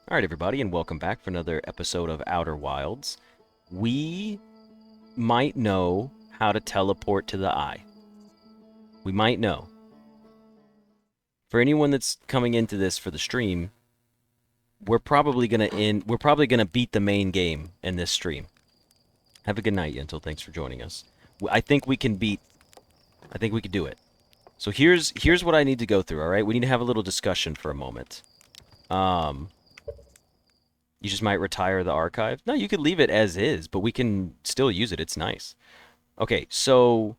Alright everybody, and welcome back for another episode of Outer Wilds. We might know how to teleport to the eye. We might know. For anyone that's coming into this for the stream, we're probably gonna beat the main game in this stream. Have a good night, Yentil. Thanks for joining us. I think we can do it. So here's what I need to go through, alright? We need to have a little discussion for a moment. You just might retire the archive. No, you could leave it as is, but we can still use it. It's nice. Okay, so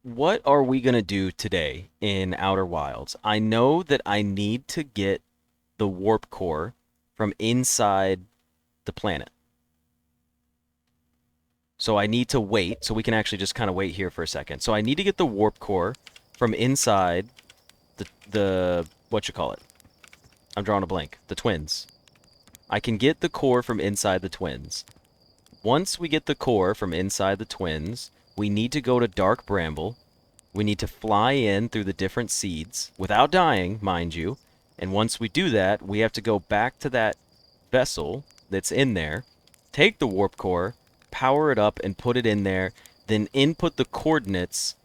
what are we going to do today in Outer Wilds? I know that I need to get the warp core from inside the planet. So I need to wait, so we can actually just kind of wait here for a second. So I need to get the warp core from inside the whatchamacallit? I'm drawing a blank. The twins. I can get the core from inside the twins. Once we get the core from inside the twins, we need to go to Dark Bramble. We need to fly in through the different seeds, without dying, mind you. And once we do that, we have to go back to that vessel that's in there, take the warp core, power it up, and put it in there, then input the coordinates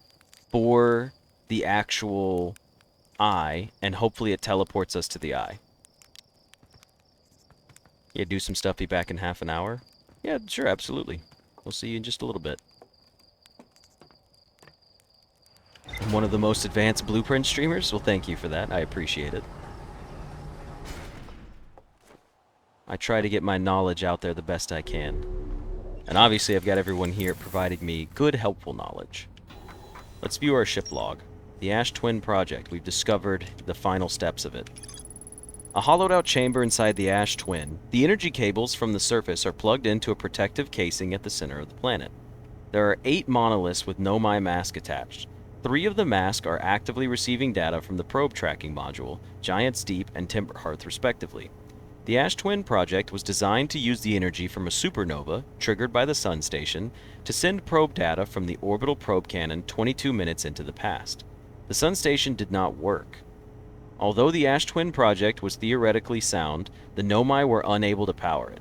for the actual eye, and hopefully it teleports us to the eye. Yeah, do some stuff, be back in half an hour? Yeah, sure, absolutely. We'll see you in just a little bit. I'm one of the most advanced Blueprint streamers? Well, thank you for that. I appreciate it. I try to get my knowledge out there the best I can. And obviously, I've got everyone here providing me good, helpful knowledge. Let's view our ship log. The Ash Twin Project. We've discovered the final steps of it. A hollowed-out chamber inside the Ash Twin. The energy cables from the surface are plugged into a protective casing at the center of the planet. There are 8 monoliths with Nomai mask attached. 3 of the mask are actively receiving data from the probe tracking module, Giant's Deep and Timberhearth respectively. The Ash Twin Project was designed to use the energy from a supernova, triggered by the Sun Station, to send probe data from the orbital probe cannon 22 minutes into the past. The Sun Station did not work. Although the Ash Twin Project was theoretically sound, the Nomai were unable to power it.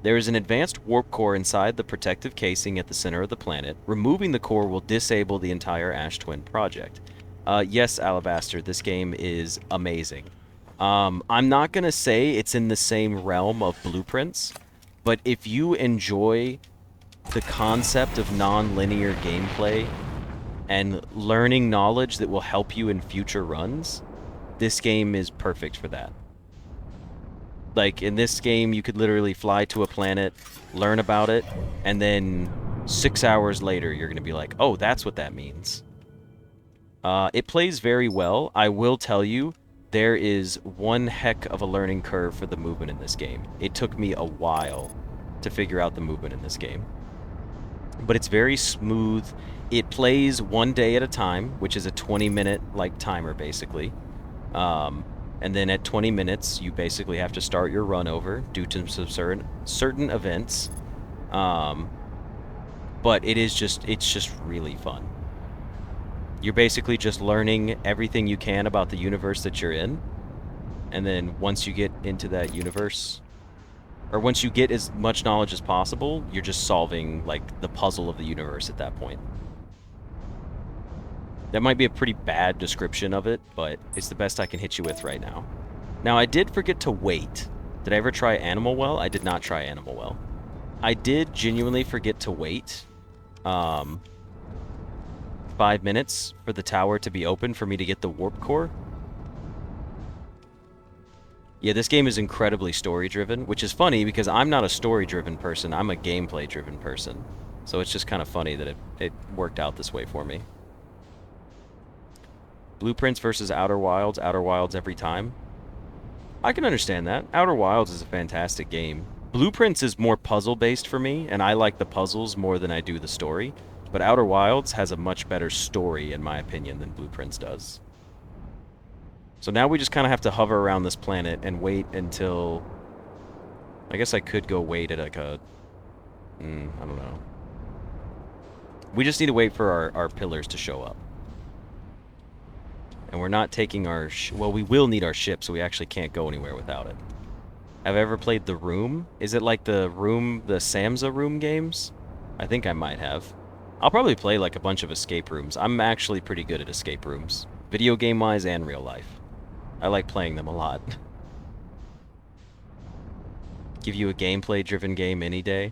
There is an advanced warp core inside the protective casing at the center of the planet. Removing the core will disable the entire Ash Twin Project. Yes, Alabaster, this game is amazing. I'm not going to say it's in the same realm of Blueprints, but if you enjoy the concept of non-linear gameplay and learning knowledge that will help you in future runs, this game is perfect for that. Like, in this game, you could literally fly to a planet, learn about it, and then 6 hours later, you're going to be like, oh, that's what that means. It plays very well. I will tell you, there is one heck of a learning curve for the movement in this game. It took me a while to figure out the movement in this game. But it's very smooth. It plays 1 day at a time, which is a 20-minute, like, timer, basically. And then at 20 minutes, you basically have to start your run over due to some certain events. But it's just really fun. You're basically just learning everything you can about the universe that you're in. And then once you get into that universe, or once you get as much knowledge as possible, you're just solving, like, the puzzle of the universe at that point. That might be a pretty bad description of it, but it's the best I can hit you with right now. Now, I did forget to wait. Did I ever try Animal Well? I did not try Animal Well. I did genuinely forget to wait 5 minutes for the tower to be open for me to get the warp core. Yeah, this game is incredibly story-driven, which is funny because I'm not a story-driven person. I'm a gameplay-driven person. So it's just kind of funny that it worked out this way for me. Blueprints versus Outer Wilds every time. I can understand that. Outer Wilds is a fantastic game. Blueprints is more puzzle-based for me, and I like the puzzles more than I do the story. But Outer Wilds has a much better story, in my opinion, than Blueprints does. So now we just kind of have to hover around this planet and wait until... I guess I could go wait at like a... I don't know. We just need to wait for our pillars to show up. And we're not taking our... well, we will need our ship, so we actually can't go anywhere without it. Have I ever played The Room? Is it like the Samza Room games? I think I might have. I'll probably play like a bunch of escape rooms. I'm actually pretty good at escape rooms. Video game-wise and real life. I like playing them a lot. Give you a gameplay-driven game any day.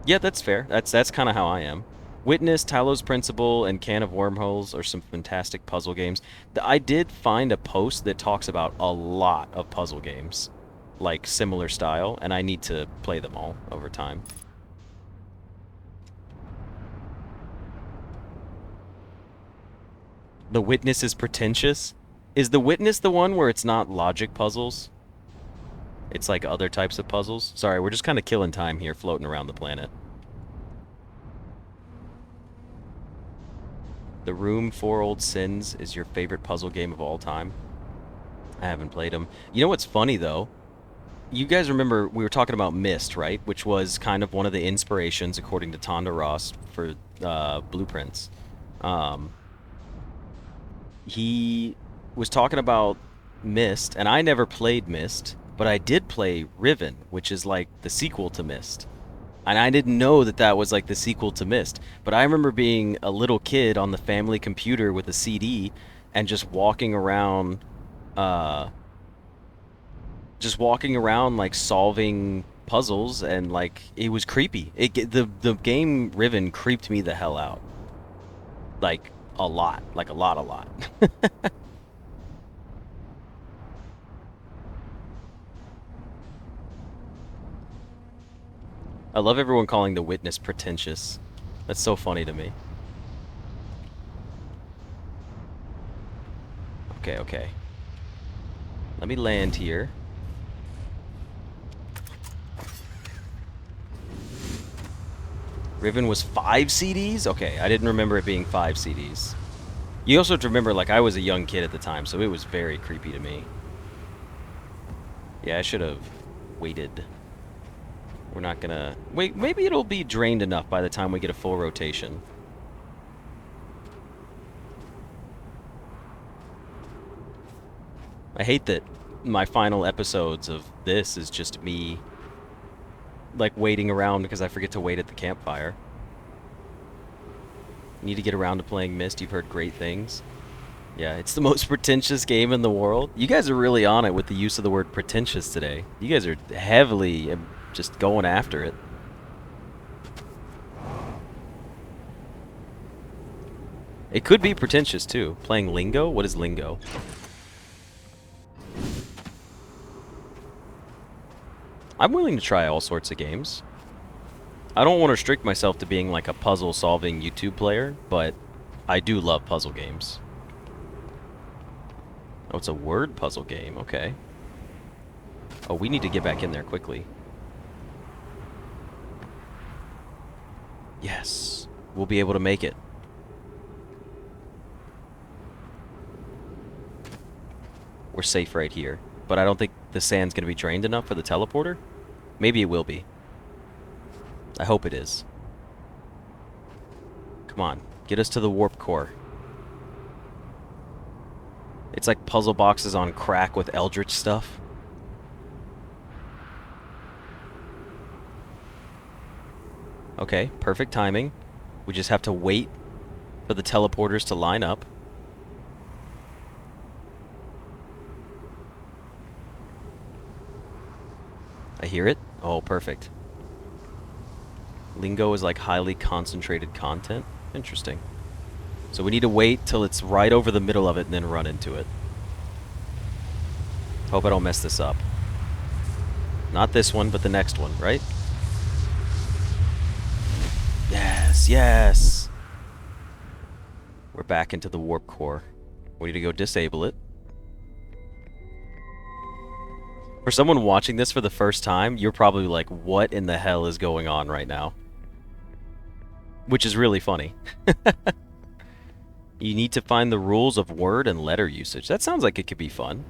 Yeah, that's fair. That's kind of how I am. Witness, Talos Principle, and Can of Wormholes are some fantastic puzzle games. I did find a post that talks about a lot of puzzle games, like similar style, and I need to play them all over time. The Witness is pretentious? Is The Witness the one where it's not logic puzzles? It's like other types of puzzles? Sorry, we're just kind of killing time here, floating around the planet. The Room 4 Old Sins is your favorite puzzle game of all time? I haven't played them. You know what's funny, though? You guys remember we were talking about Myst, right? Which was kind of one of the inspirations, according to Tonda Ross, for Blueprints. He was talking about Myst, and I never played Myst, but I did play Riven, which is like the sequel to Myst. And I didn't know that that was like the sequel to Myst. But I remember being a little kid on the family computer with a CD and just walking around, like solving puzzles, and like it was creepy. The game Riven creeped me the hell out, like a lot, like a lot. I love everyone calling The Witness pretentious. That's so funny to me. Okay. Let me land here. Riven was 5 CDs? Okay, I didn't remember it being 5 CDs. You also have to remember, like, I was a young kid at the time, so it was very creepy to me. Yeah, I should have waited. We're not gonna... Wait, maybe it'll be drained enough by the time we get a full rotation. I hate that my final episodes of this is just me, like, waiting around because I forget to wait at the campfire. Need to get around to playing Myst. You've heard great things. Yeah, it's the most pretentious game in the world. You guys are really on it with the use of the word pretentious today. You guys are heavily just going after it. It could be pretentious, too. Playing lingo? What is lingo? I'm willing to try all sorts of games. I don't want to restrict myself to being like a puzzle-solving YouTube player, but I do love puzzle games. Oh, it's a word puzzle game. Okay. Oh, we need to get back in there quickly. Yes. We'll be able to make it. We're safe right here. But I don't think the sand's going to be drained enough for the teleporter. Maybe it will be. I hope it is. Come on. Get us to the warp core. It's like puzzle boxes on crack with eldritch stuff. Okay, perfect timing. We just have to wait for the teleporters to line up. I hear it. Oh, perfect. Lingo is like highly concentrated content. Interesting. So we need to wait till it's right over the middle of it and then run into it. Hope I don't mess this up. Not this one, but the next one, right? Yes, yes! We're back into the warp core. We need to go disable it. For someone watching this for the first time, you're probably like, what in the hell is going on right now? Which is really funny. You need to find the rules of word and letter usage. That sounds like it could be fun.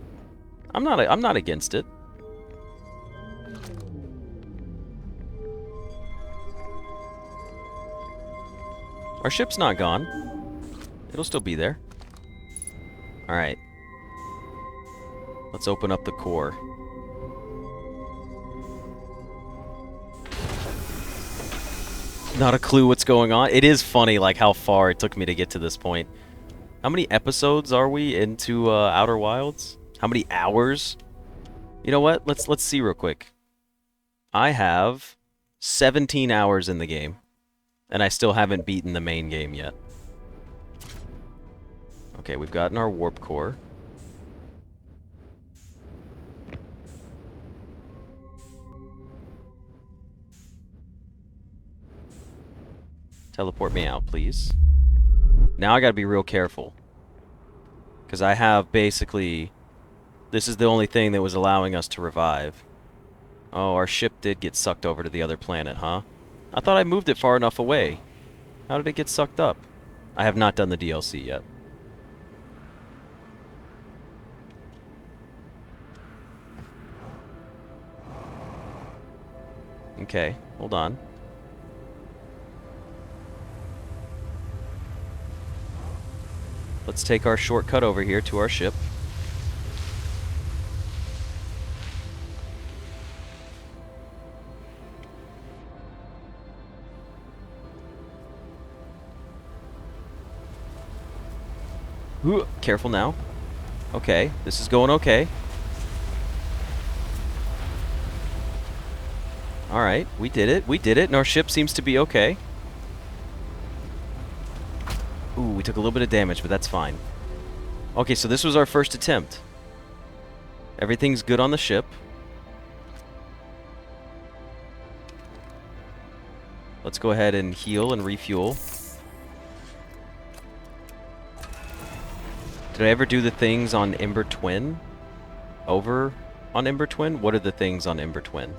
I'm not against it. Our ship's not gone. It'll still be there. Alright. Let's open up the core. Not a clue what's going on. It is funny, like, how far it took me to get to this point. How many episodes are we into Outer Wilds? How many hours? You know what? Let's see real quick. I have 17 hours in the game, and I still haven't beaten the main game yet. Okay, we've gotten our warp core. Teleport me out, please. Now I gotta be real careful. Because I have basically... This is the only thing that was allowing us to revive. Oh, our ship did get sucked over to the other planet, huh? I thought I moved it far enough away. How did it get sucked up? I have not done the DLC yet. Okay, hold on. Let's take our shortcut over here to our ship. Ooh, careful now. Okay, this is going okay. Alright, we did it, and our ship seems to be okay. Ooh, we took a little bit of damage, but that's fine. Okay, so this was our first attempt. Everything's good on the ship. Let's go ahead and heal and refuel. Did I ever do the things on Ember Twin? Over on Ember Twin? What are the things on Ember Twin?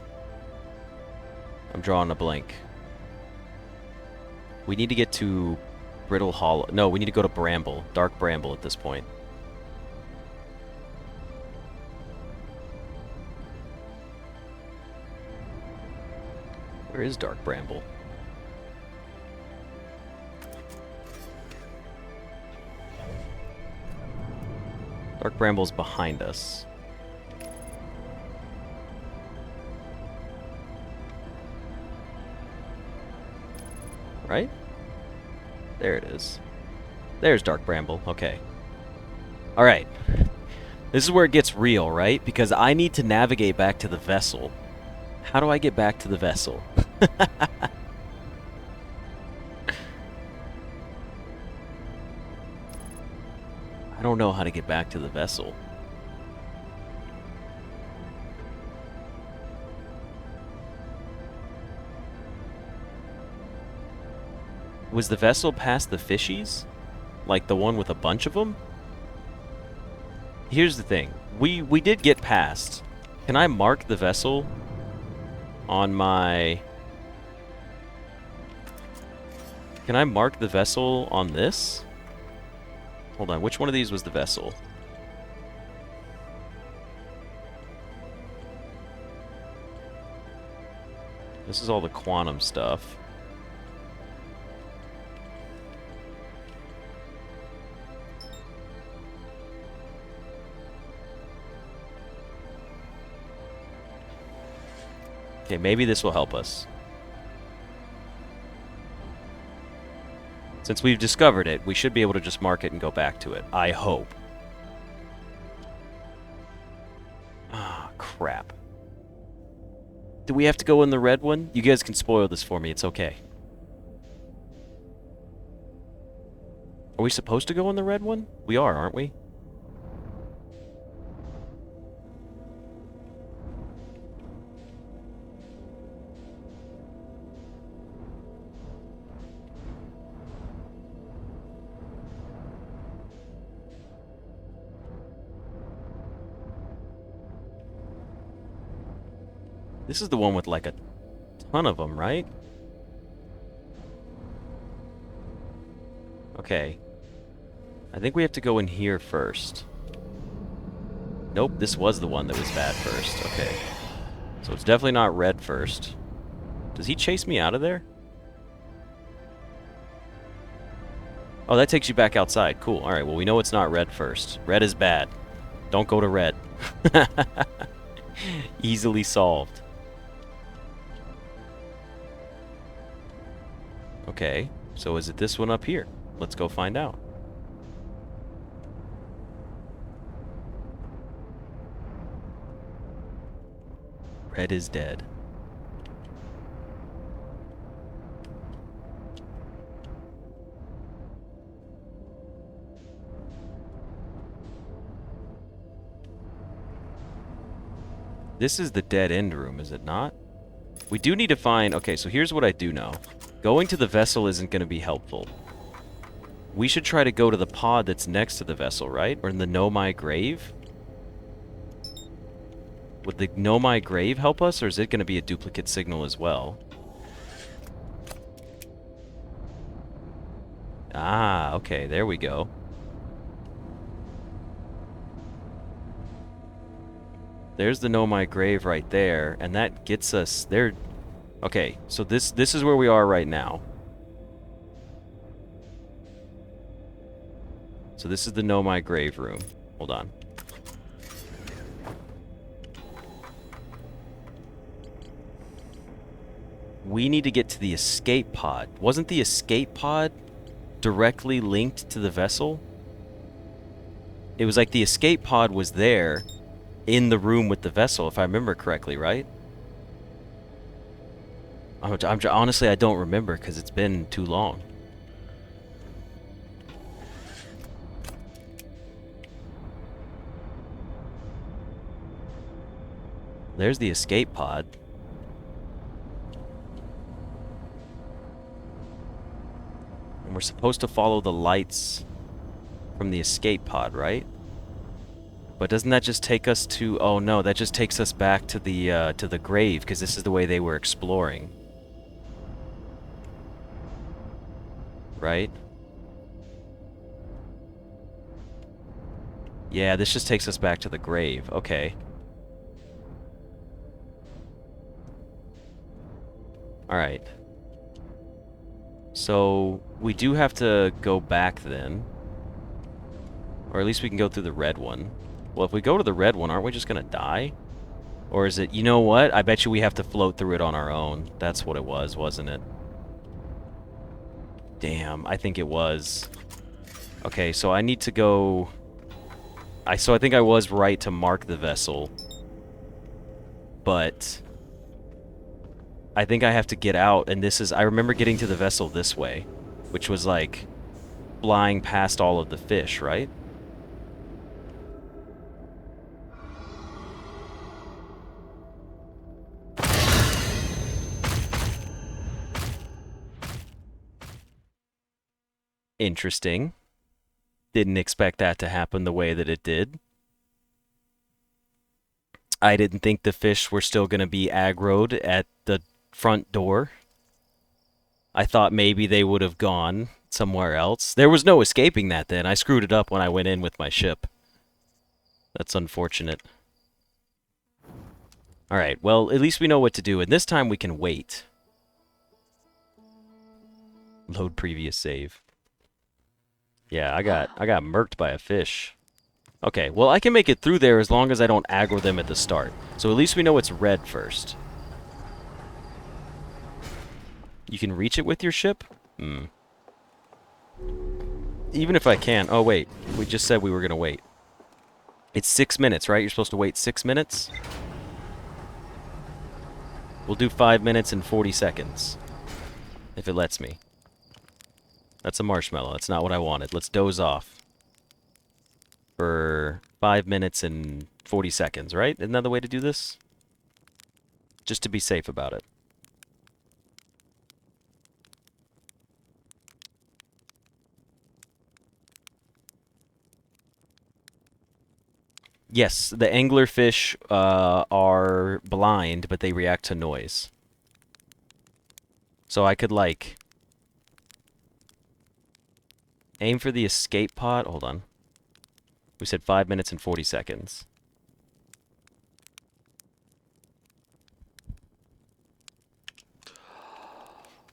I'm drawing a blank. We need to get to Brittle Hollow. No, we need to go to Bramble. Dark Bramble at this point. Where is Dark Bramble? Dark Bramble's behind us. Right? There it is. There's Dark Bramble. Okay. Alright. This is where it gets real, right? Because I need to navigate back to the vessel. How do I get back to the vessel? I don't know how to get back to the vessel. Was the vessel past the fishies? Like the one with a bunch of them? Here's the thing. We did get past. Can I mark the vessel on my... Can I mark the vessel on this? Hold on, which one of these was the vessel? This is all the quantum stuff. Okay, maybe this will help us. Since we've discovered it, we should be able to just mark it and go back to it. I hope. Ah, crap. Do we have to go in the red one? You guys can spoil this for me, it's okay. Are we supposed to go in the red one? We are, aren't we? This is the one with like a ton of them, right? Okay. I think we have to go in here first. Nope, this was the one that was bad first. Okay. So it's definitely not red first. Does he chase me out of there? Oh, that takes you back outside. Cool. Alright, well, we know it's not red first. Red is bad. Don't go to red. Easily solved. Okay, so is it this one up here? Let's go find out. Red is dead. This is the dead end room, is it not? We do need to find... Okay, so here's what I do know. Going to the vessel isn't going to be helpful. We should try to go to the pod that's next to the vessel, right? Or in the Nomai Grave? Would the Nomai Grave help us, or is it going to be a duplicate signal as well? Ah, okay, there we go. There's the Nomai Grave right there, and that gets us there. Okay, so this is where we are right now. So this is the Nomai Grave room. Hold on. We need to get to the escape pod. Wasn't the escape pod directly linked to the vessel? It was like the escape pod was there in the room with the vessel, if I remember correctly, right? Honestly, I don't remember because it's been too long. There's the escape pod. And we're supposed to follow the lights from the escape pod, right? But doesn't that just take us to... Oh no, that just takes us back to the grave, because this is the way they were exploring. Right? Yeah, this just takes us back to the grave. Okay. Alright. So, we do have to go back then. Or at least we can go through the red one. Well, if we go to the red one, aren't we just gonna die? Or is it... You know what? I bet you we have to float through it on our own. That's what it was, wasn't it? Damn, I think it was. Okay, so I need to go... So I think I was right to mark the vessel. But... I think I have to get out, and this is... I remember getting to the vessel this way. Which was like... flying past all of the fish, right? Interesting. Didn't expect that to happen the way that it did. I didn't think the fish were still going to be aggroed at the front door. I thought maybe they would have gone somewhere else. There was no escaping that then. I screwed it up when I went in with my ship. That's unfortunate. Alright, well, at least we know what to do, and this time we can wait. Load previous save. Yeah, I got murked by a fish. Okay, well, I can make it through there as long as I don't aggro them at the start. So at least we know it's red first. You can reach it with your ship? Hmm. Even if I can... Oh, wait. We just said we were going to wait. It's 6 minutes, right? You're supposed to wait 6 minutes? We'll do 5 minutes and 40 seconds. If it lets me. That's a marshmallow. That's not what I wanted. Let's doze off. For 5 minutes and 40 seconds, right? Isn't that the way to do this? Just to be safe about it. Yes, the anglerfish are blind, but they react to noise. So I could, like... aim for the escape pod. Hold on. We said 5 minutes and 40 seconds.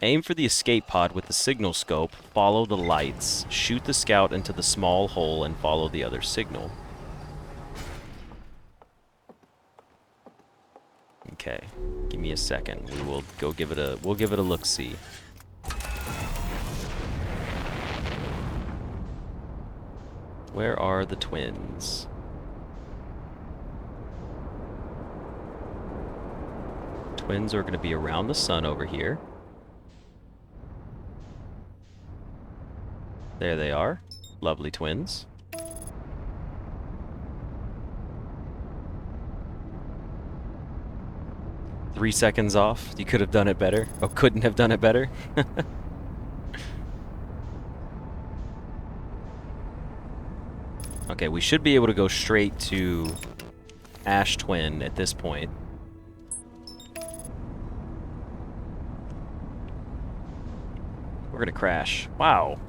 Aim for the escape pod with the signal scope, follow the lights, shoot the scout into the small hole, and follow the other signal. Okay, give me a second. We will go give it a... we'll give it a look-see. Where are the twins? Twins are going to be around the sun over here. There they are. Lovely twins. Three seconds off. You could have done it better. Oh, couldn't have done it better. Okay, we should be able to go straight to Ash Twin at this point. We're gonna crash. Wow.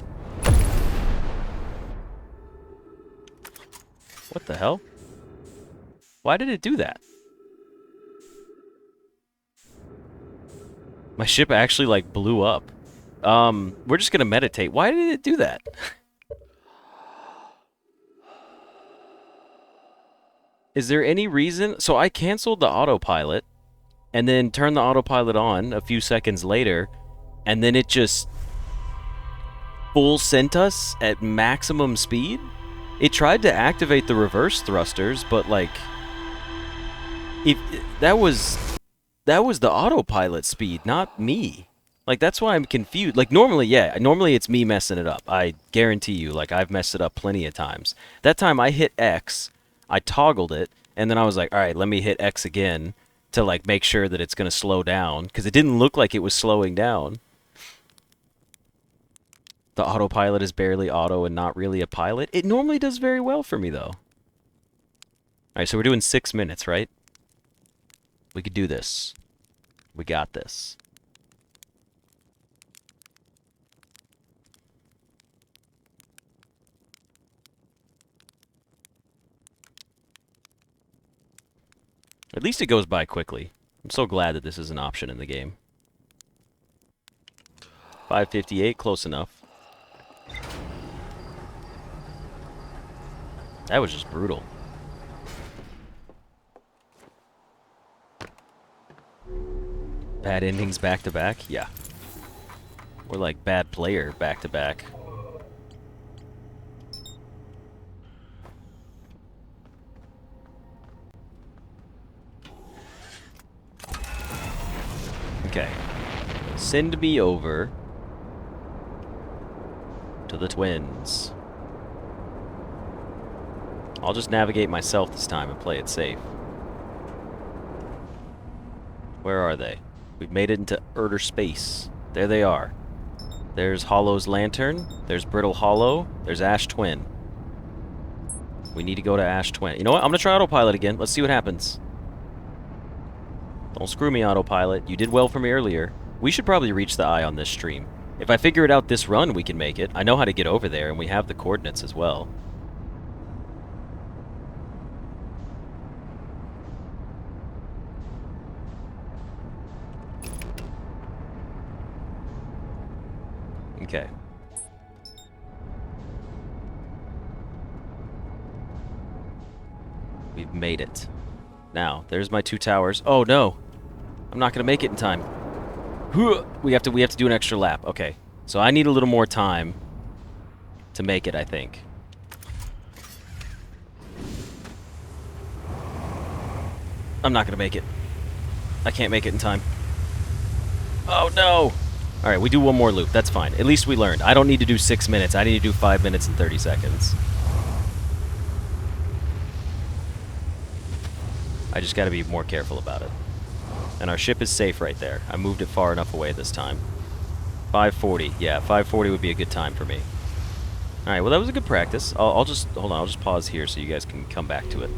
What the hell? Why did it do that? My ship actually, like, blew up. We're just gonna meditate. Why did it do that? Is there any reason? So I canceled the autopilot, and then turned the autopilot on a few seconds later, and then it just full sent us at maximum speed? It tried to activate the reverse thrusters, but, like, if that was the autopilot speed, not me. Like, that's why I'm confused. Like, normally it's me messing it up. I guarantee you, like, I've messed it up plenty of times. That time I hit X, I toggled it, and then I was like, all right, let me hit X again to, like, make sure that it's going to slow down, because it didn't look like it was slowing down. The autopilot is barely auto and not really a pilot. It normally does very well for me, though. All right, so we're doing 6 minutes, right? We could do this. We got this. At least it goes by quickly. I'm so glad that this is an option in the game. 5:58, close enough. That was just brutal. Bad endings back to back? Yeah. Or like bad player back to back. Okay. Send me over to the twins. I'll just navigate myself this time and play it safe. Where are they? We've made it into outer space. There they are. There's Hollow's Lantern. There's Brittle Hollow. There's Ash Twin. We need to go to Ash Twin. You know what? I'm going to try autopilot again. Let's see what happens. Don't screw me, autopilot. You did well for me earlier. We should probably reach the eye on this stream. If I figure it out this run, we can make it. I know how to get over there, and we have the coordinates as well. Okay. We've made it. Now, there's my 2 towers. Oh no! I'm not gonna make it in time. We have to do an extra lap. Okay. So I need a little more time to make it, I think. I'm not gonna make it. I can't make it in time. Oh no! Alright, we do one more loop. That's fine. At least we learned. I don't need to do 6 minutes. I need to do 5 minutes and 30 seconds. I just gotta be more careful about it. And our ship is safe right there. I moved it far enough away this time. 5:40. Yeah, 5:40 would be a good time for me. Alright, well that was a good practice. I'll just... Hold on, I'll just pause here so you guys can come back to it.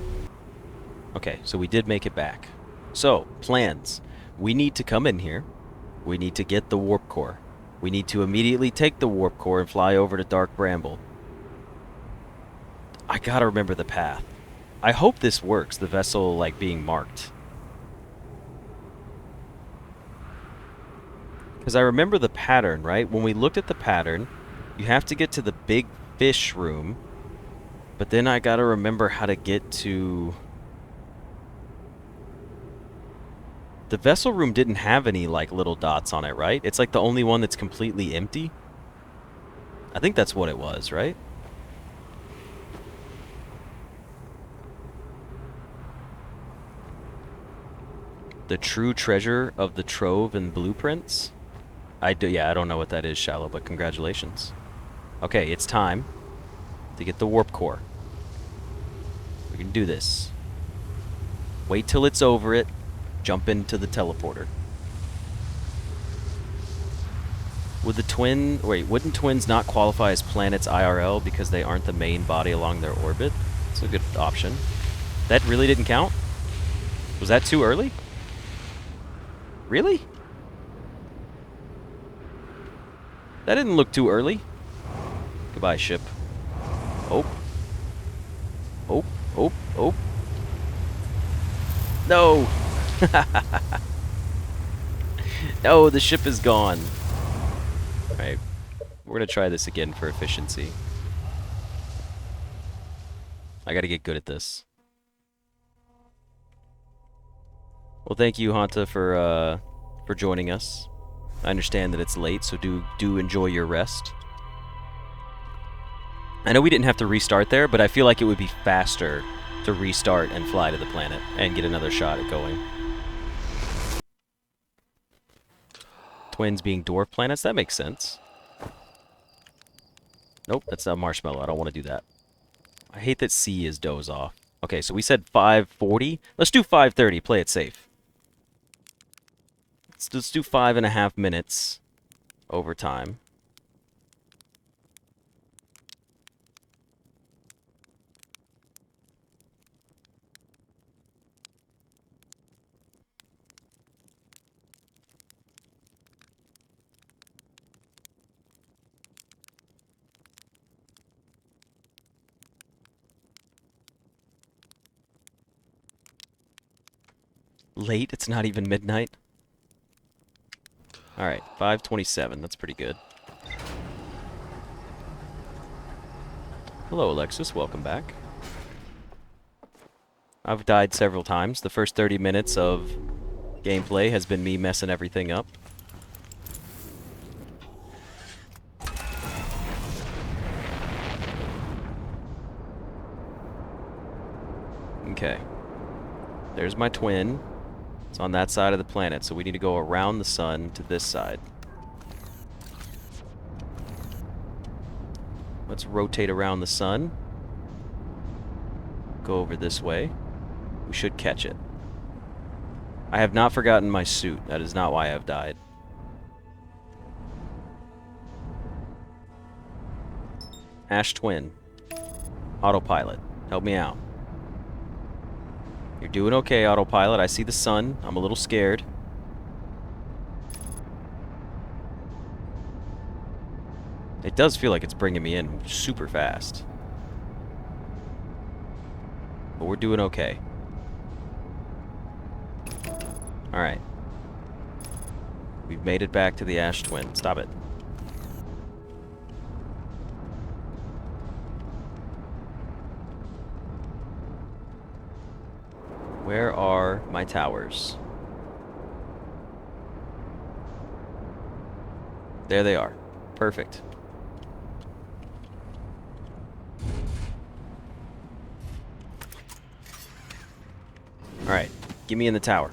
Okay, so we did make it back. So, plans. We need to come in here. We need to get the warp core. We need to immediately take the warp core and fly over to Dark Bramble. I gotta remember the path. I hope this works, the vessel, like, being marked. Because I remember the pattern, right? When we looked at the pattern, you have to get to the big fish room, but then I gotta remember how to get to... The vessel room didn't have any, like, little dots on it, right? It's, like, the only one that's completely empty. I think that's what it was, right? The true treasure of the trove and blueprints? Yeah, I don't know what that is, Shallow, but congratulations. Okay, it's time to get the warp core. We can do this. Wait till it's over it. Jump into the teleporter. Wouldn't twins not qualify as planets IRL because they aren't the main body along their orbit? It's a good option. That really didn't count? Was that too early? Really? That didn't look too early. Goodbye, ship. Oh. Oh, oh, oh. No! No, the ship is gone. Alright. We're gonna try this again for efficiency. I gotta get good at this. Well, thank you, Hanta, for joining us. I understand that it's late, so do enjoy your rest. I know we didn't have to restart there, but I feel like it would be faster to restart and fly to the planet and get another shot at going. Twins being dwarf planets, that makes sense. Nope, that's not marshmallow. I don't want to do that. I hate that C is doze off. Okay, so we said 5:40. Let's do 5:30. Play it safe. Let's do 5.5 minutes overtime. Late? It's not even midnight? Alright, 5:27. That's pretty good. Hello, Alexis. Welcome back. I've died several times. The first 30 minutes of gameplay has been me messing everything up. Okay. There's my twin. It's on that side of the planet, so we need to go around the sun to this side. Let's rotate around the sun. Go over this way. We should catch it. I have not forgotten my suit. That is not why I've died. Ash Twin. Autopilot. Help me out. You're doing okay, Autopilot. I see the sun. I'm a little scared. It does feel like it's bringing me in super fast. But we're doing okay. Alright. We've made it back to the Ash Twin. Stop it. Where are my towers? There they are. Perfect. Alright, get me in the tower.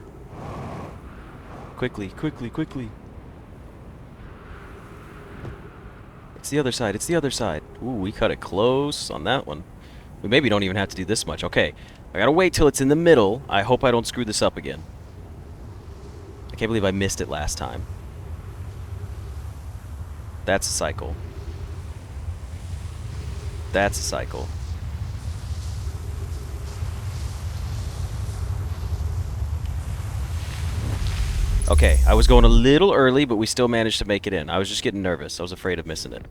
Quickly, quickly, quickly. It's the other side, it's the other side. Ooh, we cut it close on that one. We maybe don't even have to do this much. Okay, I gotta wait till it's in the middle. I hope I don't screw this up again. I can't believe I missed it last time. That's a cycle. That's a cycle. Okay, I was going a little early, but we still managed to make it in. I was just getting nervous. I was afraid of missing it.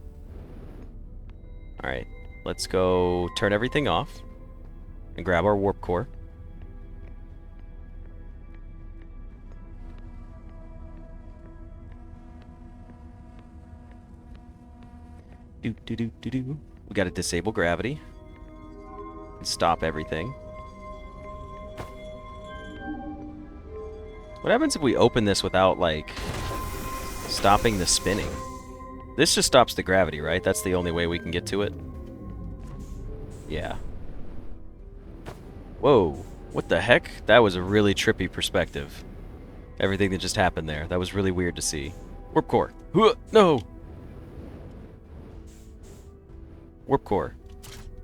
Alright, let's go turn everything off and grab our warp core. We gotta disable gravity and stop everything. What happens if we open this without, like, stopping the spinning? This just stops the gravity, right? That's the only way we can get to it? Yeah. Whoa. What the heck? That was a really trippy perspective. Everything that just happened there. That was really weird to see. Warp core. No! Warp core.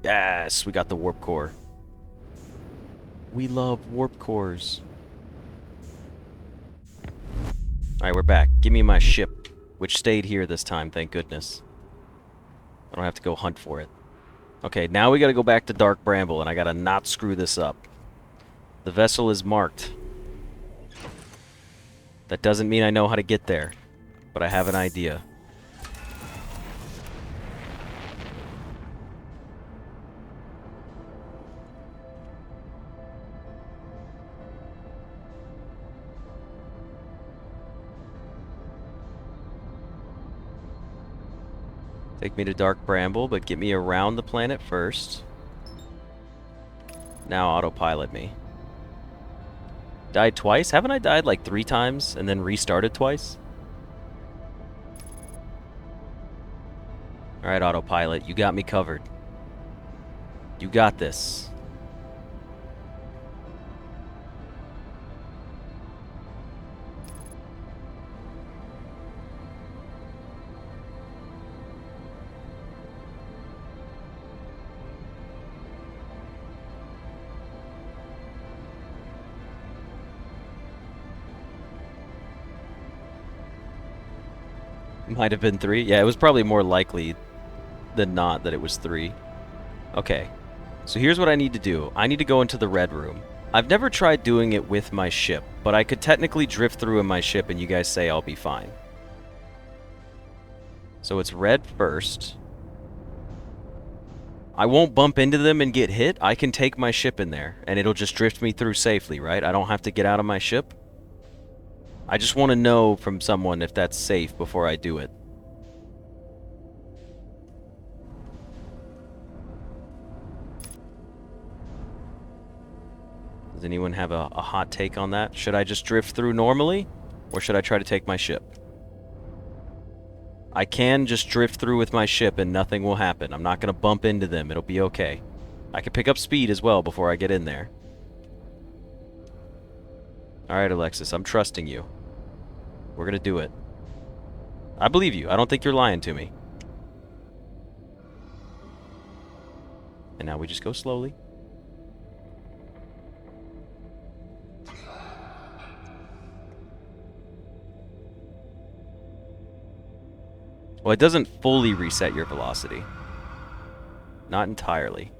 Yes, we got the warp core. We love warp cores. Alright, we're back. Give me my ship, which stayed here this time, thank goodness. I don't have to go hunt for it. Okay, now we gotta go back to Dark Bramble, and I gotta not screw this up. The vessel is marked. That doesn't mean I know how to get there, but I have an idea. Take me to Dark Bramble, but get me around the planet first. Now autopilot me. Died twice? Haven't I died like 3 times and then restarted twice? Alright, autopilot, you got me covered. You got this. Might have been 3. Yeah, it was probably more likely than not that it was 3. Okay. So here's what I need to do. I need to go into the red room. I've never tried doing it with my ship, but I could technically drift through in my ship and you guys say I'll be fine. So it's red first. I won't bump into them and get hit. I can take my ship in there and it'll just drift me through safely, right? I don't have to get out of my ship. I just want to know from someone if that's safe before I do it. Does anyone have a hot take on that? Should I just drift through normally, or should I try to take my ship? I can just drift through with my ship and nothing will happen. I'm not going to bump into them. It'll be okay. I can pick up speed as well before I get in there. Alright, Alexis, I'm trusting you. We're going to do it. I believe you. I don't think you're lying to me. And now we just go slowly. Well, it doesn't fully reset your velocity. Not entirely.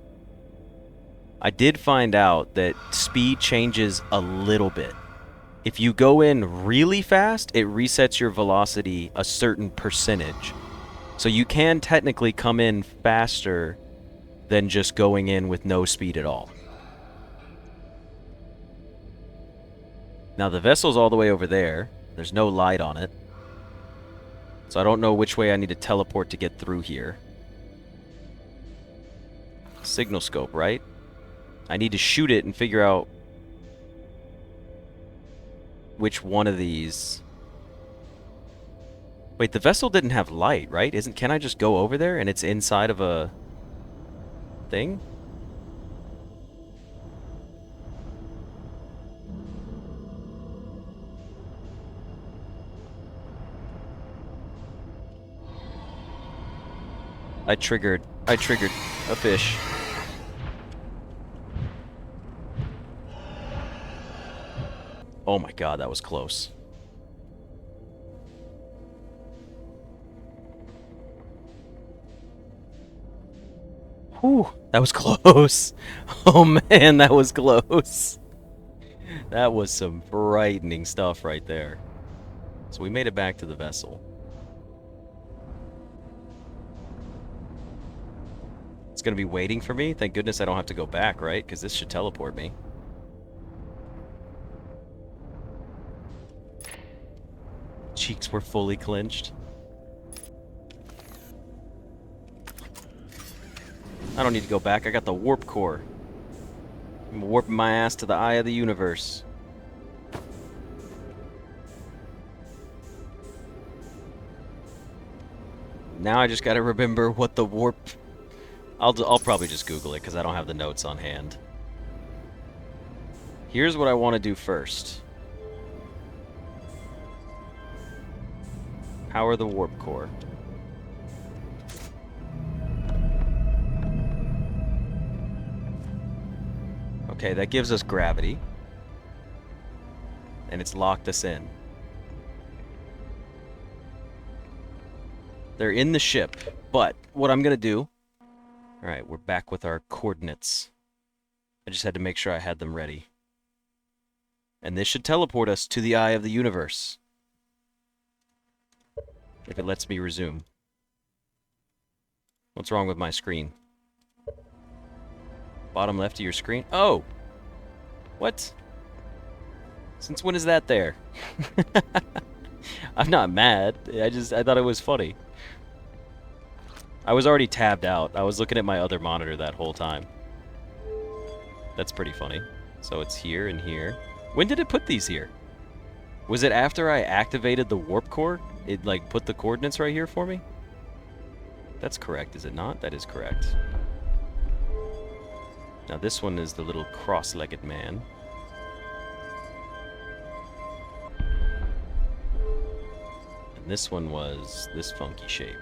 I did find out that speed changes a little bit. If you go in really fast, it resets your velocity a certain percentage. So you can technically come in faster than just going in with no speed at all. Now the vessel's all the way over there. There's no light on it. So I don't know which way I need to teleport to get through here. Signal scope, right? I need to shoot it and figure out which one of these... Wait, the vessel didn't have light, right? Can I just go over there and it's inside of a thing? I triggered a fish. Oh my god, that was close. Whew, that was close. Oh man, that was close. That was some frightening stuff right there. So we made it back to the vessel. It's gonna be waiting for me? Thank goodness I don't have to go back, right? Because this should teleport me. Cheeks were fully clenched. I don't need to go back. I got the warp core. I'm warping my ass to the eye of the universe. Now I just gotta remember what the warp... I'll probably just Google it because I don't have the notes on hand. Here's what I want to do first. Power the warp core. Okay, that gives us gravity. And it's locked us in. They're in the ship, but what I'm going to do... Alright, we're back with our coordinates. I just had to make sure I had them ready. And this should teleport us to the eye of the universe. If it lets me resume. What's wrong with my screen? Bottom left of your screen? Oh! What? Since when is that there? I'm not mad. I thought it was funny. I was already tabbed out. I was looking at my other monitor that whole time. That's pretty funny. So it's here and here. When did it put these here? Was it after I activated the warp core? It, like, put the coordinates right here for me? That's correct, is it not? That is correct. Now this one is the little cross-legged man. And this one was this funky shape.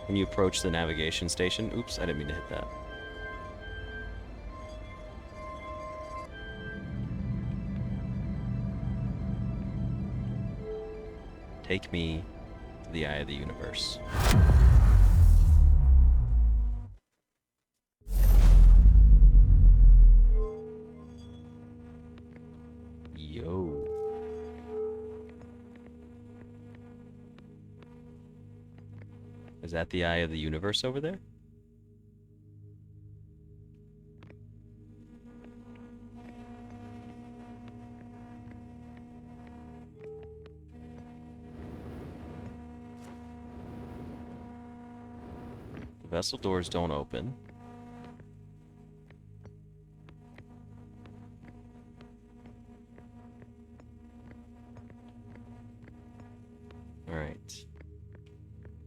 When you approach the navigation station... Oops, I didn't mean to hit that. Take me to the eye of the universe. Yo. Is that the eye of the universe over there? The vessel doors don't open. Alright.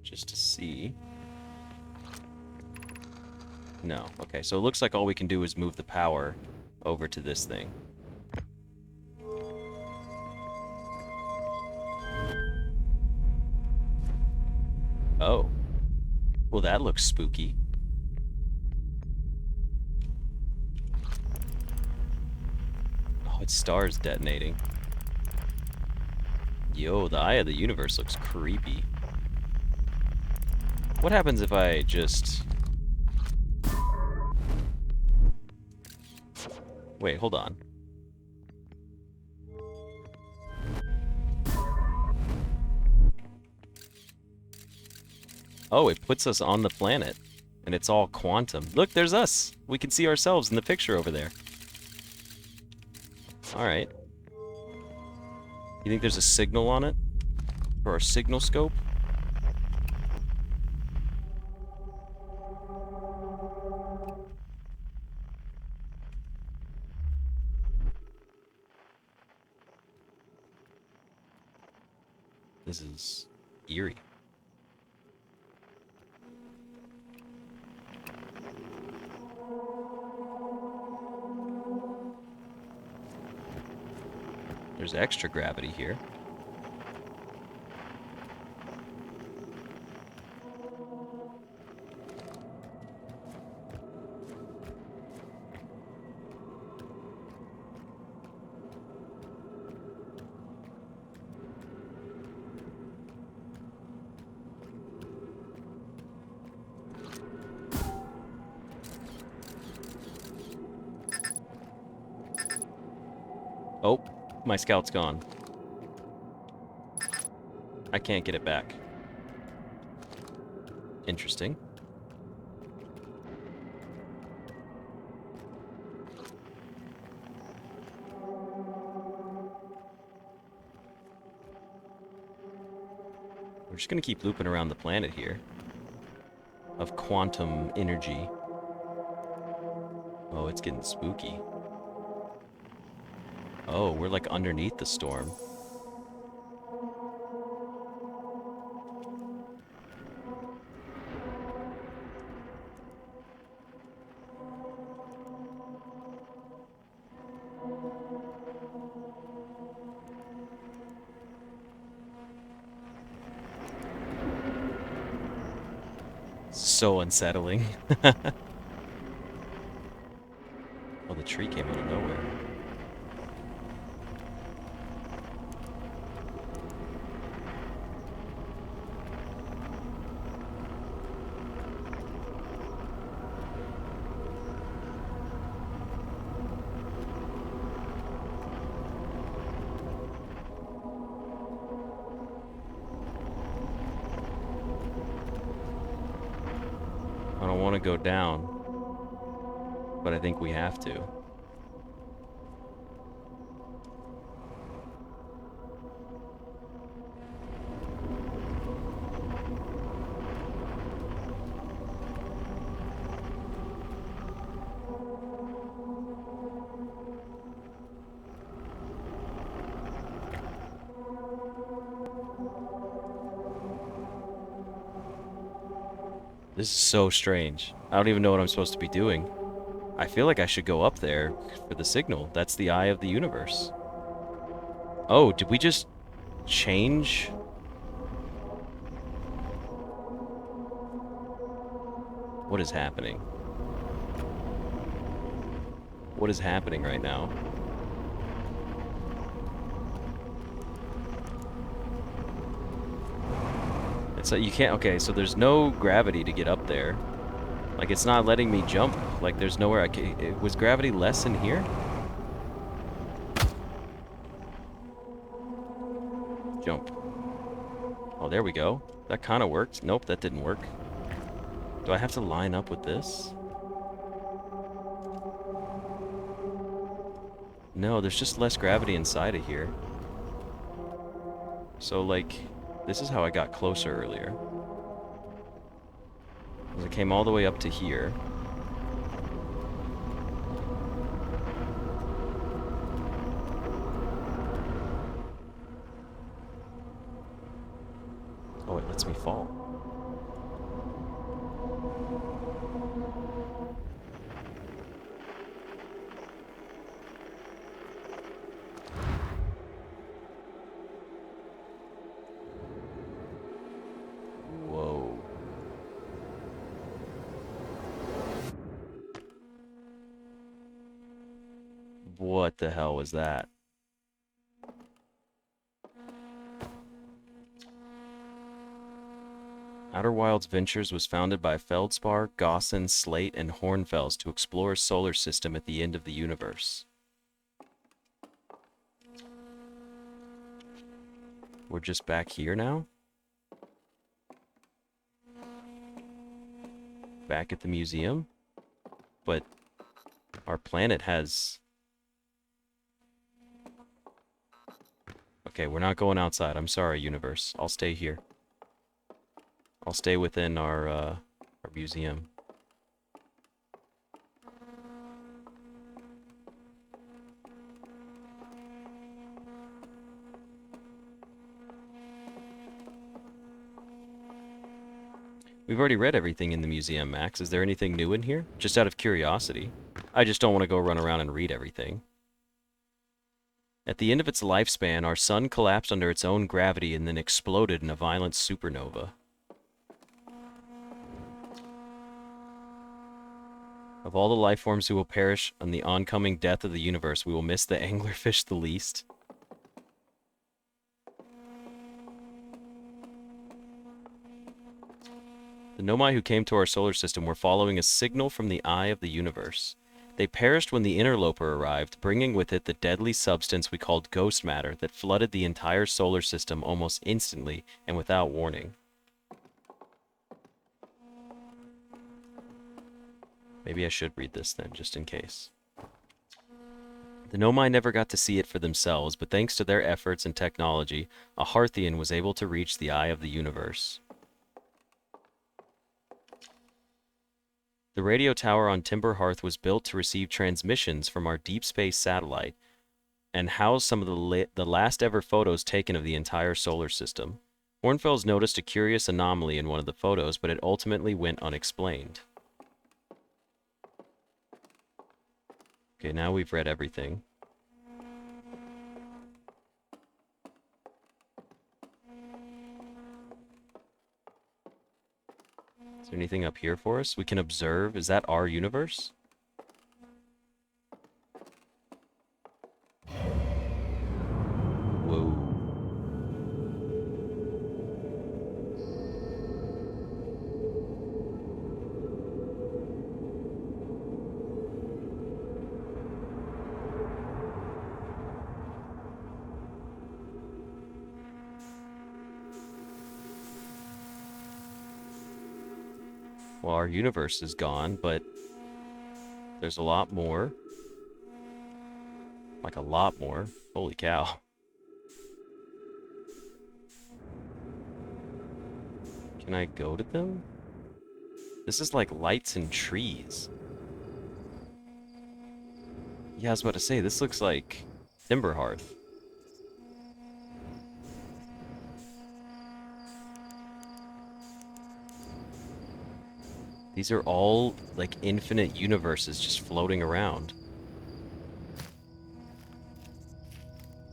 Just to see. No. Okay, so it looks like all we can do is move the power over to this thing. Oh. Well, that looks spooky. Oh, it's stars detonating. Yo, the eye of the universe looks creepy. What happens if I just... Wait, hold on. Oh, it puts us on the planet. And it's all quantum. Look, there's us! We can see ourselves in the picture over there. Alright. You think there's a signal on it? For our signal scope? This is eerie. There's extra gravity here. Oh, my scout's gone. I can't get it back. Interesting. We're just gonna keep looping around the planet here. Of quantum energy. Oh, it's getting spooky. Oh, we're like underneath the storm. So unsettling. Oh, the tree came out of nowhere. I don't want to go down, but I think we have to. This is so strange. I don't even know what I'm supposed to be doing. I feel like I should go up there for the signal. That's the eye of the universe. Oh, did we just change? What is happening? What is happening right now? It's like you can't, okay, so there's no gravity to get up there. Like, it's not letting me jump. Like, there's nowhere I can, was gravity less in here? Jump. Oh, there we go. That kind of worked. Nope, that didn't work. Do I have to line up with this? No, there's just less gravity inside of here. So, like, this is how I got closer earlier. Because it came all the way up to here. Oh, it lets me fall. Whoa. What the hell was that? Outer Wilds Ventures was founded by Feldspar, Gossin, Slate, and Hornfels to explore a solar system at the end of the universe. We're just back here now? Back at the museum? But our planet has... Okay, we're not going outside. I'm sorry, universe. I'll stay here. I'll stay within our museum. We've already read everything in the museum, Max. Is there anything new in here? Just out of curiosity. I just don't want to go run around and read everything. At the end of its lifespan, our sun collapsed under its own gravity and then exploded in a violent supernova. Of all the life forms who will perish on the oncoming death of the universe, we will miss the anglerfish the least. The Nomai who came to our solar system were following a signal from the eye of the universe. They perished when the interloper arrived, bringing with it the deadly substance we called ghost matter that flooded the entire solar system almost instantly and without warning. Maybe I should read this then, just in case. The Nomai never got to see it for themselves, but thanks to their efforts and technology, a Hearthian was able to reach the eye of the universe. The radio tower on Timber Hearth was built to receive transmissions from our deep space satellite and house some of the last ever photos taken of the entire solar system. Hornfels noticed a curious anomaly in one of the photos, but it ultimately went unexplained. Okay, now we've read everything. Is there anything up here for us? We can observe. Is that our universe? Whoa. Well, our universe is gone, but there's a lot more. Like a lot more. Holy cow. Can I go to them? This is like lights and trees. Yeah, I was about to say, this looks like Timber Hearth. These are all, like, infinite universes just floating around.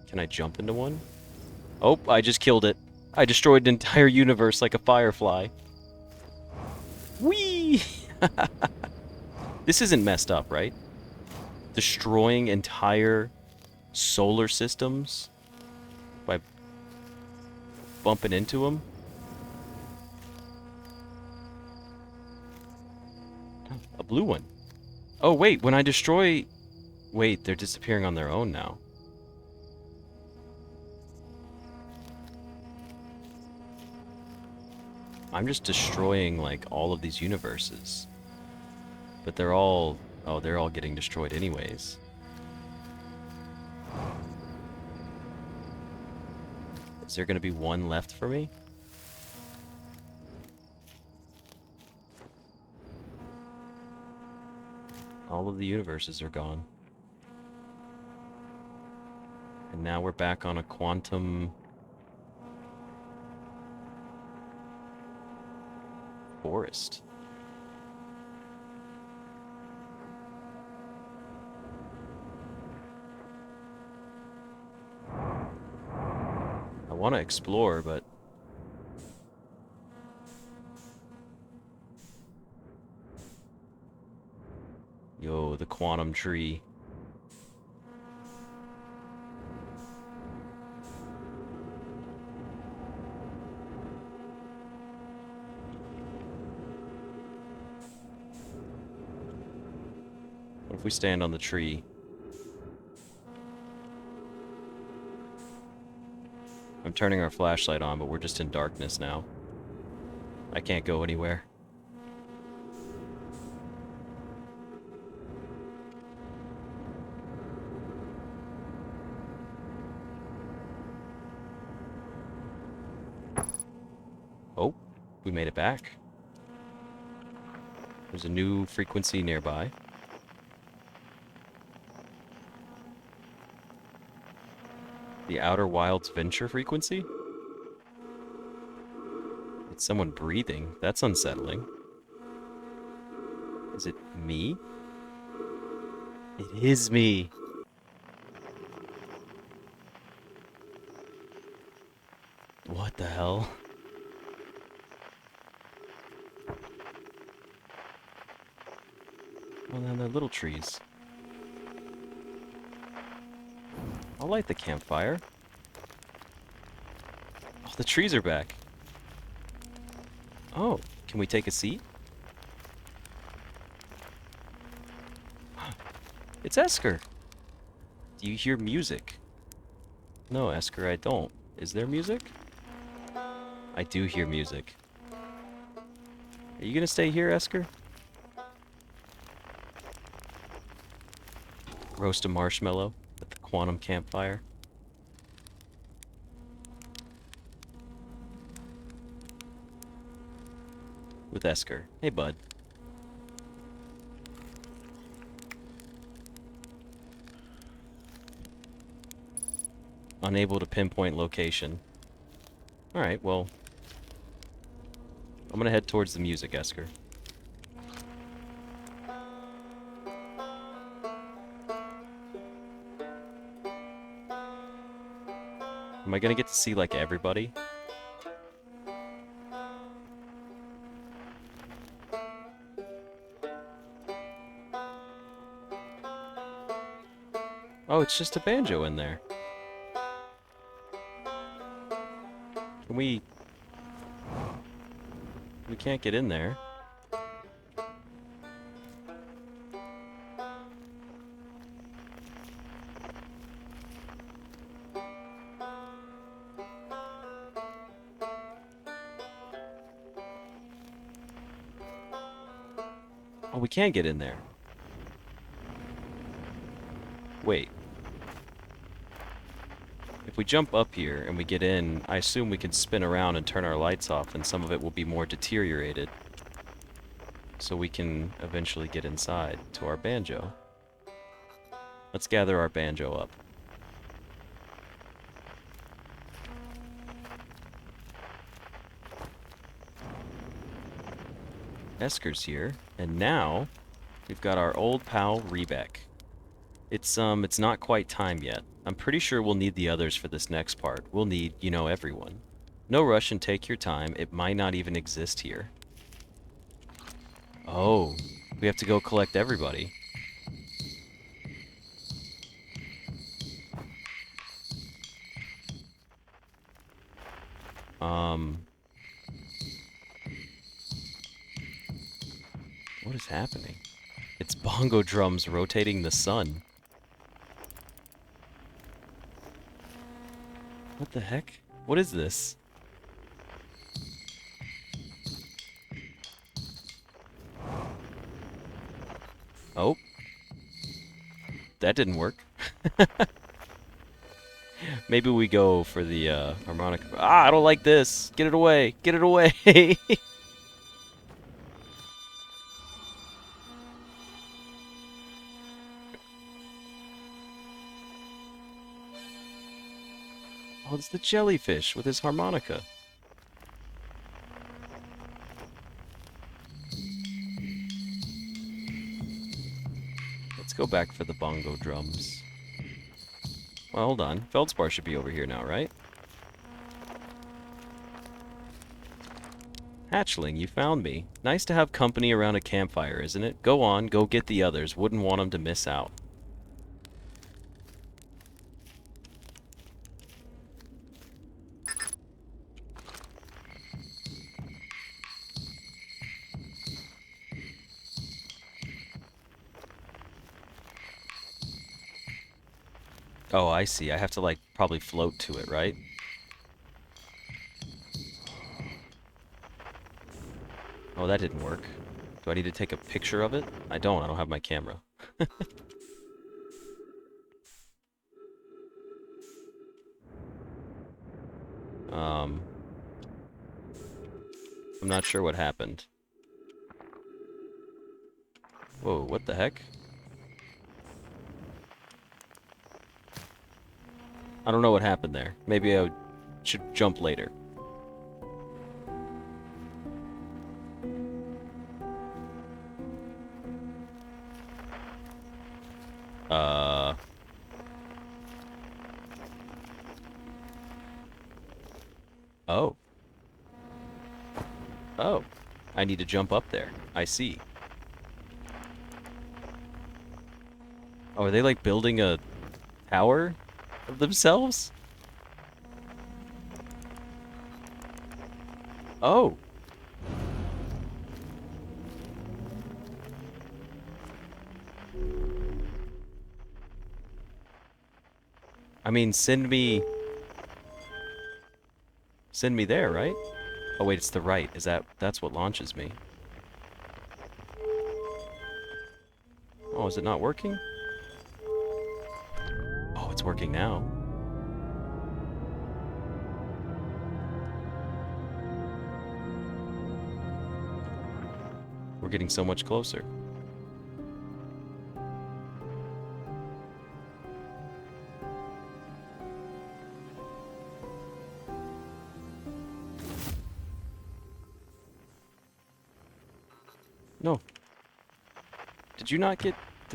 Can I jump into one? Oh, I just killed it. I destroyed an entire universe like a firefly. Whee! This isn't messed up, right? Destroying entire solar systems by bumping into them? A blue one. Oh, wait, when I destroy... Wait, they're disappearing on their own now. I'm just destroying, like, all of these universes. But they're all... Oh, they're all getting destroyed anyways. Is there gonna be one left for me? All of the universes are gone. And now we're back on a quantum... forest. I want to explore, but... Yo, the quantum tree. What if we stand on the tree? I'm turning our flashlight on, but we're just in darkness now. I can't go anywhere. Oh, we made it back. There's a new frequency nearby. The Outer Wilds Venture frequency? It's someone breathing. That's unsettling. Is it me? It is me. What the hell? Well, then they're little trees. I'll light the campfire. Oh, the trees are back. Oh, can we take a seat? It's Esker. Do you hear music? No, Esker, I don't. Is there music? I do hear music. Are you gonna stay here, Esker? Roast a marshmallow at the quantum campfire. With Esker. Hey, bud. Unable to pinpoint location. Alright, well... I'm gonna head towards the music, Esker. Am I gonna get to see, like, everybody? Oh, it's just a banjo in there. Can we... We can't get in there. Oh, we can get in there. Wait. If we jump up here and we get in, I assume we can spin around and turn our lights off, and some of it will be more deteriorated. So we can eventually get inside to our banjo. Let's gather our banjo up. Esker's here, and now we've got our old pal Rebek. It's not quite time yet. I'm pretty sure we'll need the others for this next part. We'll need, you know, everyone. No rush and take your time. It might not even exist here. Oh, we have to go collect everybody. What is happening? It's bongo drums rotating the sun. What the heck? What is this? Oh. That didn't work. Maybe we go for the harmonica. Ah, I don't like this. Get it away. Get it away. Oh, it's the jellyfish with his harmonica. Let's go back for the bongo drums. Well, hold on. Feldspar should be over here now, right? Hatchling, you found me. Nice to have company around a campfire, isn't it? Go on, go get the others. Wouldn't want them to miss out. Oh, I see. I have to, like, probably float to it, right? Oh, that didn't work. Do I need to take a picture of it? I don't have my camera. I'm not sure what happened. Whoa, what the heck? I don't know what happened there. Maybe I should jump later. Oh. Oh. I need to jump up there. I see. Oh, are they like building a tower of themselves? Oh. I mean, send me there, right? Oh wait, it's the right. That's what launches me? Oh, is it not working? Oh, it's working now. We're getting so much closer. No. Did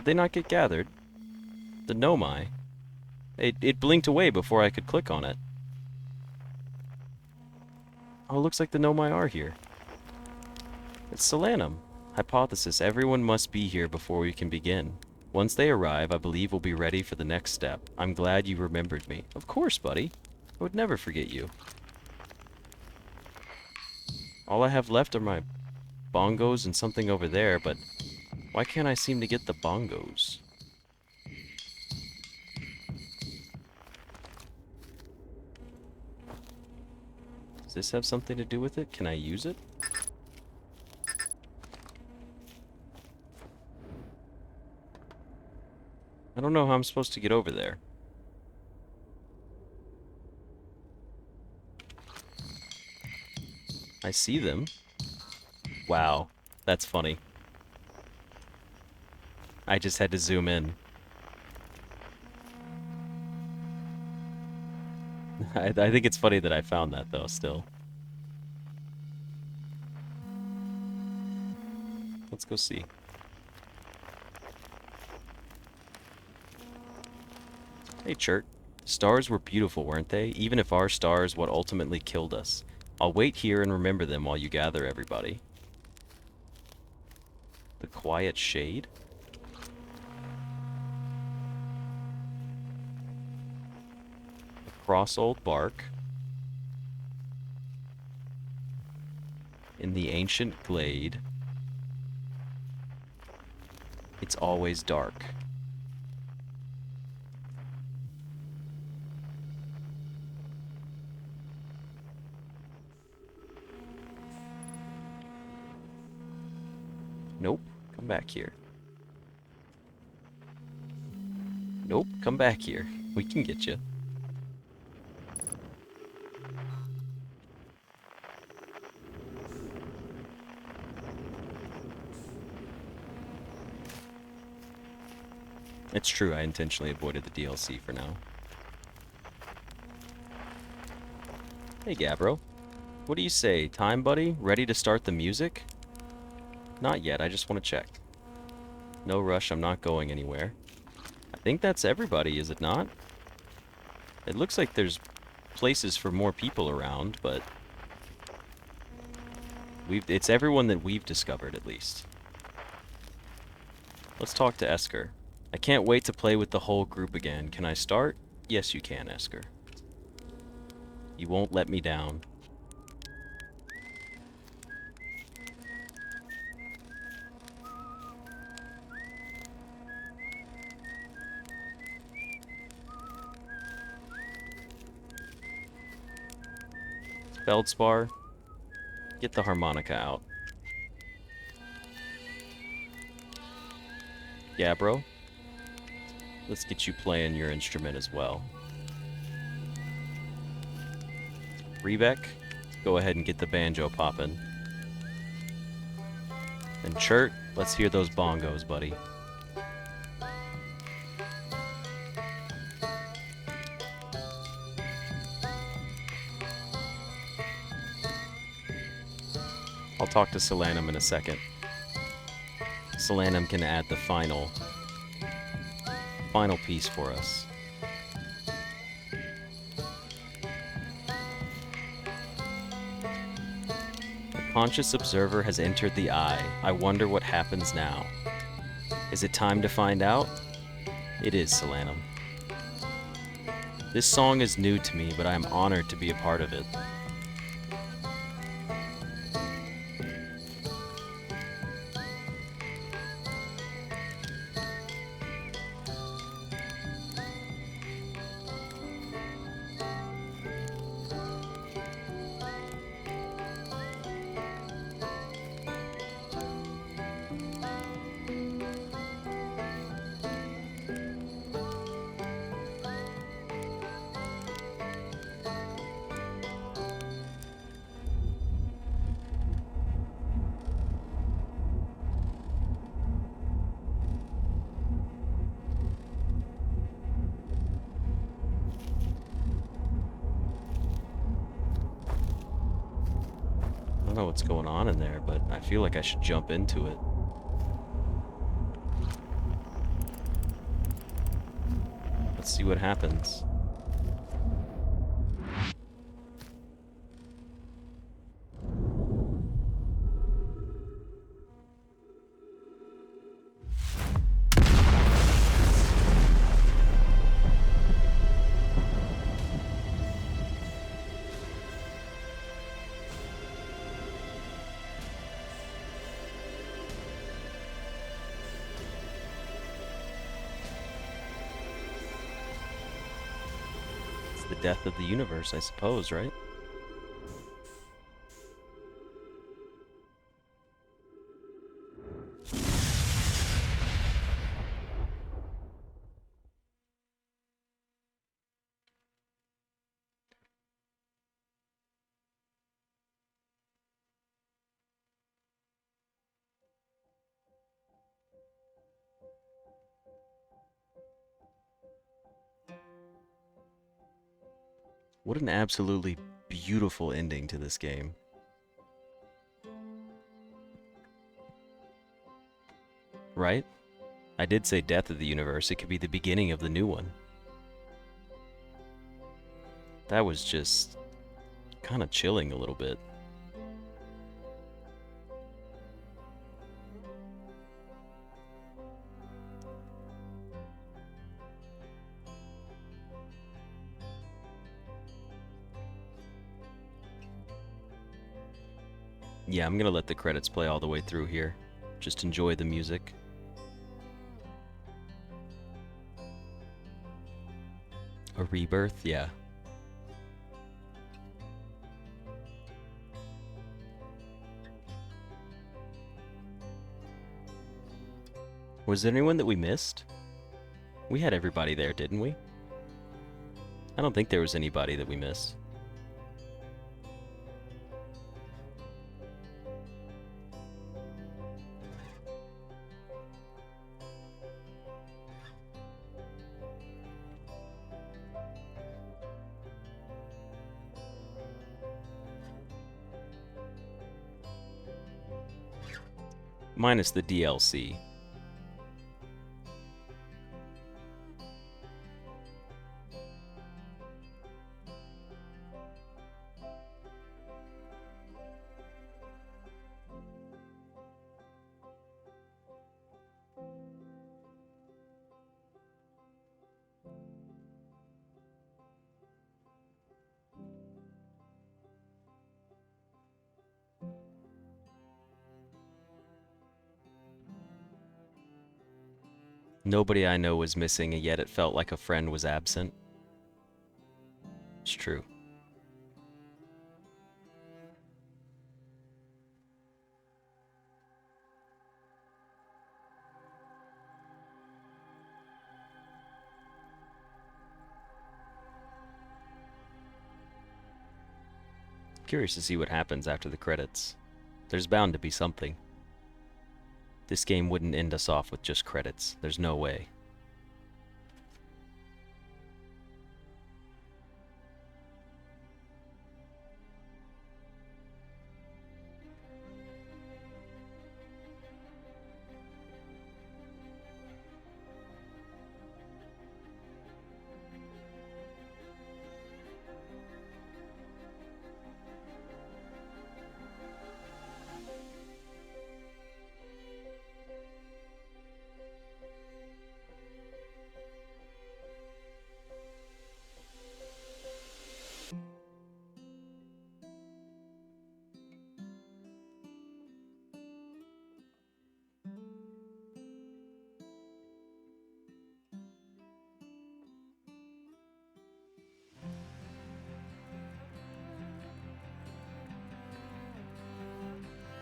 they not get gathered? The Nomai. It blinked away before I could click on it. Oh, it looks like the Nomai are here. It's Solanum. Hypothesis, everyone must be here before we can begin. Once they arrive, I believe we'll be ready for the next step. I'm glad you remembered me. Of course, buddy. I would never forget you. All I have left are my bongos and something over there, but why can't I seem to get the bongos? Does this have something to do with it? Can I use it? I don't know how I'm supposed to get over there. I see them. Wow, that's funny. I just had to zoom in. I think it's funny that I found that, though, still. Let's go see. Hey, Chert. Stars were beautiful, weren't they? Even if our star is what ultimately killed us. I'll wait here and remember them while you gather everybody. The quiet shade? Across old bark. In the ancient glade. It's always dark. Nope. Come back here. Nope. Come back here. We can get you. It's true, I intentionally avoided the DLC for now. Hey, Gabbro. What do you say? Time, buddy? Ready to start the music? Not yet, I just want to check. No rush, I'm not going anywhere. I think that's everybody, is it not? It looks like there's places for more people around, but... it's everyone that we've discovered, at least. Let's talk to Esker. I can't wait to play with the whole group again. Can I start? Yes, you can, Esker. You won't let me down. Feldspar, get the harmonica out. Gabbro, let's get you playing your instrument as well. Rebeck, go ahead and get the banjo poppin'. And Chert, let's hear those bongos, buddy. I'll talk to Solanum in a second. Solanum can add the final piece for us. The conscious observer has entered the eye. I wonder what happens now. Is it time to find out? It is, Solanum. This song is new to me, but I am honored to be a part of it. I don't know what's going on in there, but I feel like I should jump into it. Let's see what happens. death of the universe, I suppose, right? What an absolutely beautiful ending to this game. Right? I did say death of the universe. It could be the beginning of the new one. That was just kind of chilling a little bit. Yeah, I'm gonna let the credits play all the way through here. Just enjoy the music. A rebirth? Yeah. Was there anyone that we missed? We had everybody there, didn't we? I don't think there was anybody that we missed. Minus the DLC. Nobody I know was missing, and yet it felt like a friend was absent. It's true. Curious to see what happens after the credits. There's bound to be something. This game wouldn't end us off with just credits. There's no way.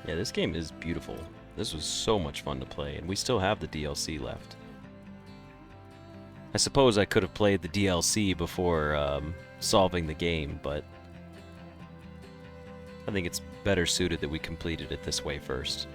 Yeah, this game is beautiful. This was so much fun to play, and we still have the DLC left. I suppose I could have played the DLC before solving the game, but I think it's better suited that we completed it this way first.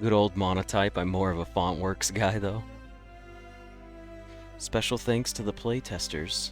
Good old monotype. I'm more of a Fontworks guy, though. Special thanks to the playtesters.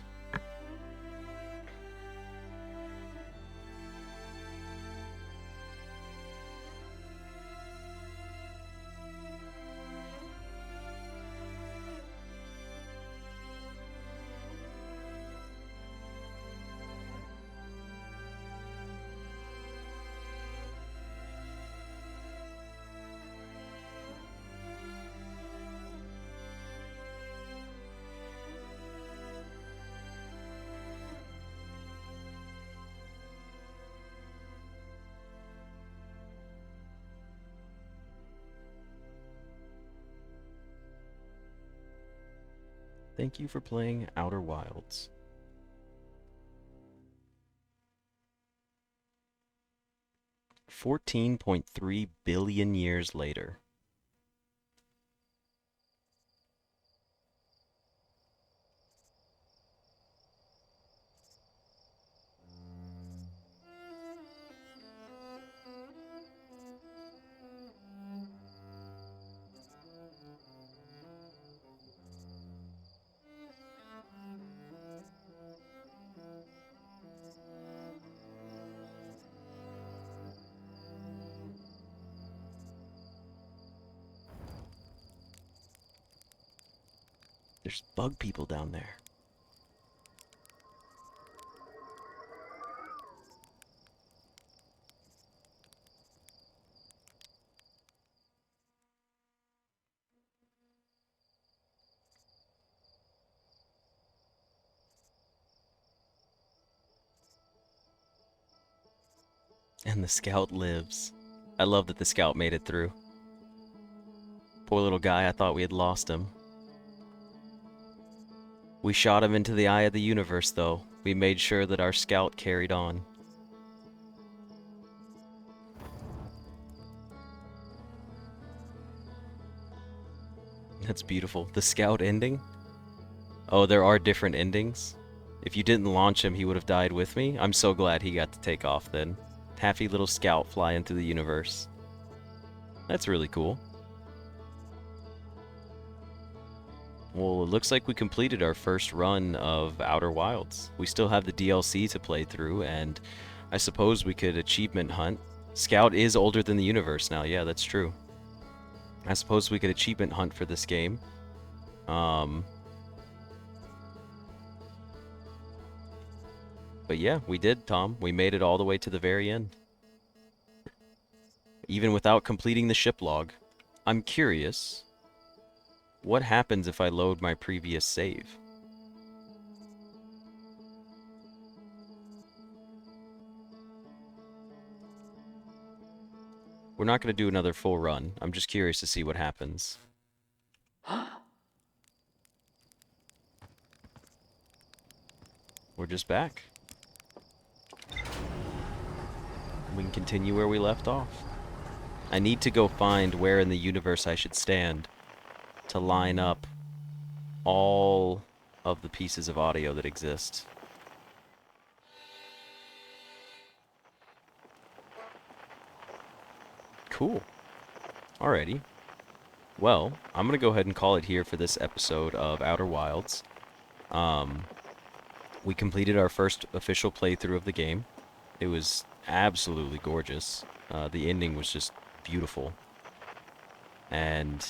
Thank you for playing Outer Wilds. $14.3 billion years later. There's bug people down there. And the scout lives. I love that the scout made it through. Poor little guy, I thought we had lost him. We shot him into the eye of the universe, though. We made sure that our scout carried on. That's beautiful. The scout ending? Oh, there are different endings? If you didn't launch him, he would have died with me? I'm so glad he got to take off then. Happy little scout flying through the universe. That's really cool. Well, it looks like we completed our first run of Outer Wilds. We still have the DLC to play through, and I suppose we could achievement hunt. Scout is older than the universe now, yeah, that's true. I suppose we could achievement hunt for this game. But yeah, we did, Tom. We made it all the way to the very end. Even without completing the ship log. I'm curious, what happens if I load my previous save? We're not going to do another full run. I'm just curious to see what happens. We're just back. We can continue where we left off. I need to go find where in the universe I should stand to line up all of the pieces of audio that exist. Cool. Alrighty. Well, I'm going to go ahead and call it here for this episode of Outer Wilds. We completed our first official playthrough of the game. It was absolutely gorgeous. The ending was just beautiful. And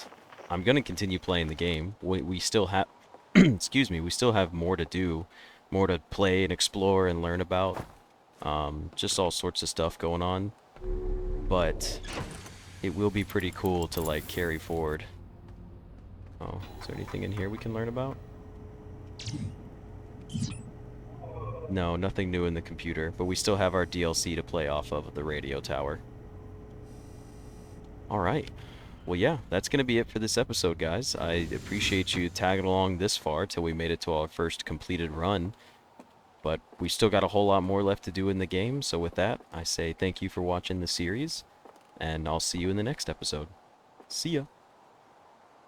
I'm going to continue playing the game. We still have... excuse me, we still have more to do. More to play and explore and learn about. Just all sorts of stuff going on. But it will be pretty cool to, like, carry forward. Oh, is there anything in here we can learn about? No, nothing new in the computer, but we still have our DLC to play off of the radio tower. Alright. Well, yeah, that's going to be it for this episode, guys. I appreciate you tagging along this far till we made it to our first completed run. But we still got a whole lot more left to do in the game, so with that, I say thank you for watching the series, and I'll see you in the next episode. See ya!